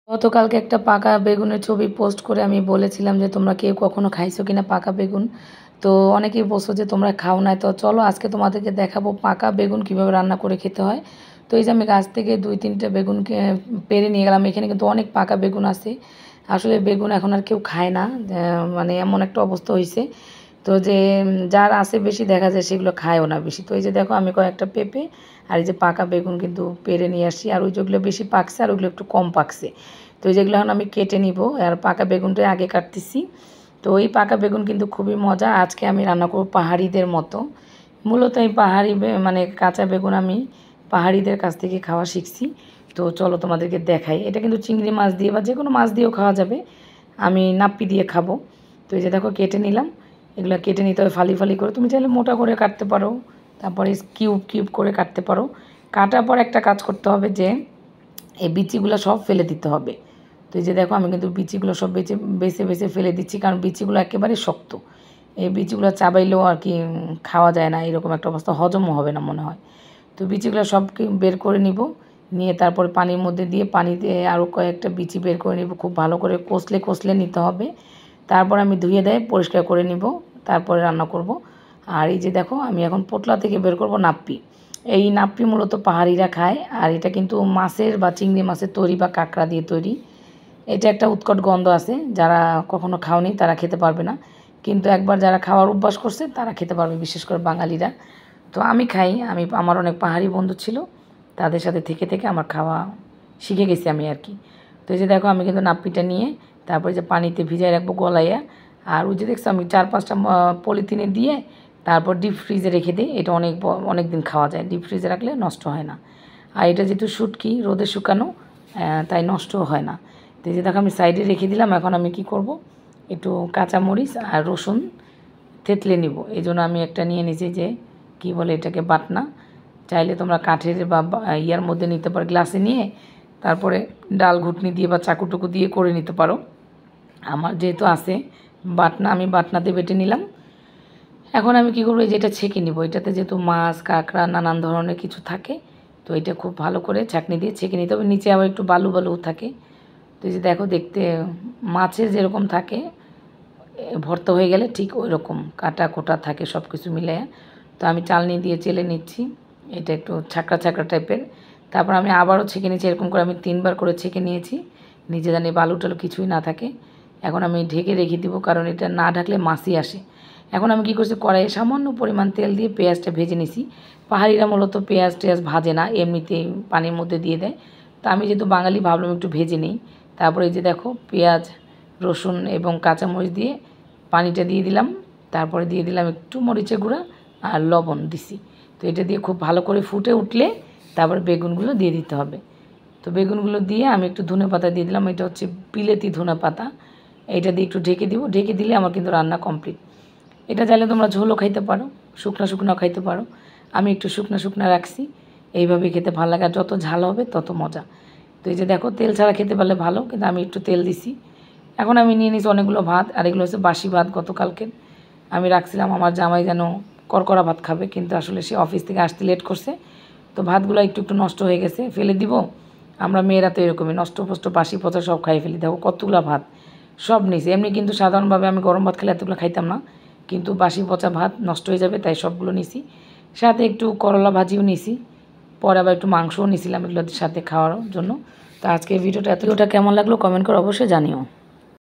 গতকালকে একটা পাকা বেগুনের ছবি পোস্ট করে আমি বলেছিলাম যে তোমরা কেউ কখনো খাইছো কিনা পাকা বেগুন। তো অনেকেই বলছো যে তোমরা খাও না, তো চলো আজকে তোমাদেরকে দেখাবো পাকা বেগুন কীভাবে রান্না করে খেতে হয়। তো এই যে আমি গাছ থেকে 2-3টে বেগুনকে পেড়ে নিয়ে গেলাম। এখানে কিন্তু অনেক পাকা বেগুন আছে। আসলে বেগুন এখন আর কেউ খায় না, মানে এমন একটা অবস্থা হয়েছে। তো যে যার আছে বেশি দেখা যায় সেগুলো খায়ও না বেশি। তো এই যে দেখো আমি কয়েকটা পেঁপে আর এই যে পাকা বেগুন কিন্তু পেড়ে নিয়ে আসি। আর ওই যেগুলো বেশি পাকছে আর ওইগুলো একটু কম পাকছে। তো যেগুলো এখন আমি কেটে নিব, আর পাকা বেগুনটাই আগে কাটতেছি। তো এই পাকা বেগুন কিন্তু খুবই মজা। আজকে আমি রান্না করব পাহাড়িদের মতো। মূলত এই পাহাড়ি মানে কাঁচা বেগুন আমি পাহাড়িদের কাছ থেকে খাওয়া শিখছি। তো চলো তোমাদেরকে দেখাই। এটা কিন্তু চিংড়ি মাছ দিয়ে বা যে কোনো মাছ দিয়েও খাওয়া যাবে। আমি নাপ্পি দিয়ে খাবো। তো এই যে দেখো কেটে নিলাম। এগুলো কেটে নিতে হবে ফালি ফালি করে। তুমি চাইলে মোটা করে কাটতে পারো, তারপরে কিউব কিউব করে কাটতে পারো। কাটার পর একটা কাজ করতে হবে যে এই বিচিগুলো সব ফেলে দিতে হবে। তো এই যে দেখো আমি কিন্তু বিচিগুলো সব বেছে বেছে ফেলে দিচ্ছি, কারণ বিচিগুলো একেবারে শক্ত। এই বিচিগুলো চাবাইলেও আর কি খাওয়া যায় না, এরকম একটা অবস্থা, হজমও হবে না মনে হয়। তো বিচিগুলো সব বের করে নিব, নিয়ে তারপরে পানির মধ্যে দিয়ে পানিতে আরও কয়েকটা বিচি বের করে নিব। খুব ভালো করে কষলে কষলে নিতে হবে। তারপর আমি ধুয়ে দেয় পরিষ্কার করে নিব, তারপরে রান্না করব। আর এই যে দেখো আমি এখন পোটলা থেকে বের করব নাপ্পি। এই নাপ্পি মূলত পাহাড়িরা খায়, আর এটা কিন্তু মাছের বা চিংড়ি মাছের তৈরি বা কাঁকড়া দিয়ে তৈরি। এটা একটা উৎকট গন্ধ আছে, যারা কখনো খাওনি তারা খেতে পারবে না, কিন্তু একবার যারা খাওয়ার অভ্যাস করছে তারা খেতে পারবে, বিশেষ করে বাঙালিরা। তো আমি খাই, আমার অনেক পাহাড়ি বন্ধু ছিল, তাদের সাথে থেকে থেকে আমার খাওয়া শিখে গেছি আমি আর কি। তো এই যে দেখো আমি কিন্তু নাপ্পিটা নিয়ে তারপরে যে পানিতে ভিজাই রাখবো গলাইয়া। আর ওই যে দেখছো আমি 4-5টা পলিথিনে দিয়ে তারপর ডিপ ফ্রিজে রেখে দিই। এটা অনেক দিন খাওয়া যায়, ডিপ ফ্রিজে রাখলে নষ্ট হয় না। আর এটা যেহেতু শুটকি রোদে শুকানো, তাই নষ্টও হয় না। তো এই যে দেখো আমি সাইডে রেখে দিলাম। এখন আমি কি করব, একটু কাঁচামরিচ আর রসুন থেতলে নিব। এই জন্য আমি একটা নিয়ে নিয়েছি যে কি বলে এটাকে, বাটনা। চাইলে তোমরা কাঠের বা ইয়ার মধ্যে নিতে পারো, গ্লাসে নিয়ে তারপরে ডাল ঘুটনি দিয়ে বা চাকুটুকু দিয়ে করে নিতে পারো। আমার যেহেতু আছে বাটনা, আমি বাটনাতে বেটে নিলাম। এখন আমি কী করবো, যেটা ছেঁকে নিব। এটাতে যেহেতু মাছ কাঁকড়া নানান ধরনের কিছু থাকে, তো এটা খুব ভালো করে ছাঁকনি দিয়ে ছেঁকে নিতে হবে। নিচে আবার একটু বালু বালু থাকে। তো এই যে দেখো দেখতে মাছের যেরকম থাকে ভর্তা হয়ে গেলে ঠিক ওই রকম কাটা কোটা থাকে সব কিছু মিলে। তো আমি চালনি দিয়ে চেলে নিচ্ছি, এটা একটু ছাকড়া ছাকড়া টাইপের। তারপর আমি আবারও ছেঁকে নিচ্ছি, এরকম করে আমি 3বার করে ছেঁকে নিয়েছি, নিচে জানি বালু টালু কিছুই না থাকে। এখন আমি ঢেকে রেখে দিব, কারণ এটা না ঢাকলে মাছি আসে। এখন আমি কী করছি, কড়াইয়ে সামান্য পরিমাণ তেল দিয়ে পেঁয়াজটা ভেজে নিছি। পাহাড়িরা মূলত পেঁয়াজ টেয়াজ ভাজে না, এমনিতেই পানির মধ্যে দিয়ে দেয়। তো আমি যেহেতু বাঙালি ভাবলাম একটু ভেজে নিই। তারপরে এই যে দেখো পেঁয়াজ রসুন এবং কাঁচামরিচ দিয়ে পানিটা দিয়ে দিলাম। তারপরে দিয়ে দিলাম একটু মরিচের গুঁড়া আর লবণ দিছি। তো এটা দিয়ে খুব ভালো করে ফুটে উঠলে তারপরে বেগুনগুলো দিয়ে দিতে হবে। তো বেগুনগুলো দিয়ে আমি একটু ধনেপাতা দিয়ে দিলাম, এটা হচ্ছে বিলেতি ধনেপাতা। এইটা দিয়ে একটু ঢেকে দিব, ঢেকে দিলে আমার কিন্তু রান্না কমপ্লিট। এটা চাইলে তোমরা ঝোলও খাইতে পারো, শুকনো শুকনো খাইতে পারো। আমি একটু শুকনো শুকনো রাখছি, এইভাবে খেতে ভালো লাগে। আর যত ঝাল হবে তত মজা। তো এই যে দেখো তেল ছাড়া খেতে পারলে ভালো, কিন্তু আমি একটু তেল দিছি। এখন আমি নিয়ে নিয়েছি অনেকগুলো ভাত, আর এগুলো হচ্ছে বাসি ভাত গতকালকের। আমি রাখছিলাম, আমার জামাই যেন কড়কড়া ভাত খাবে, কিন্তু আসলে সে অফিস থেকে আসতে লেট করছে। তো ভাতগুলো একটু একটু নষ্ট হয়ে গেছে, ফেলে দিব। আমরা মেয়েরা তো এরকমই, নষ্ট ফষ্ট বাসি পচা সব খাই ফেলি। দেখো কতগুলো ভাত সব নিয়েছি। এমনি কিন্তু সাধারণভাবে আমি গরম ভাত খেলে এতগুলো খাইতাম না, কিন্তু বাসি পচা ভাত নষ্ট হয়ে যাবে তাই সবগুলো নিছি। সাথে একটু করলা ভাজিও নিছি, পরে আবার একটু মাংসও নিছিলাম এগুলোর সাথে খাওয়ার জন্য। তো আজকে ভিডিওটা কেমন লাগলো কমেন্ট করে অবশ্যই জানিও।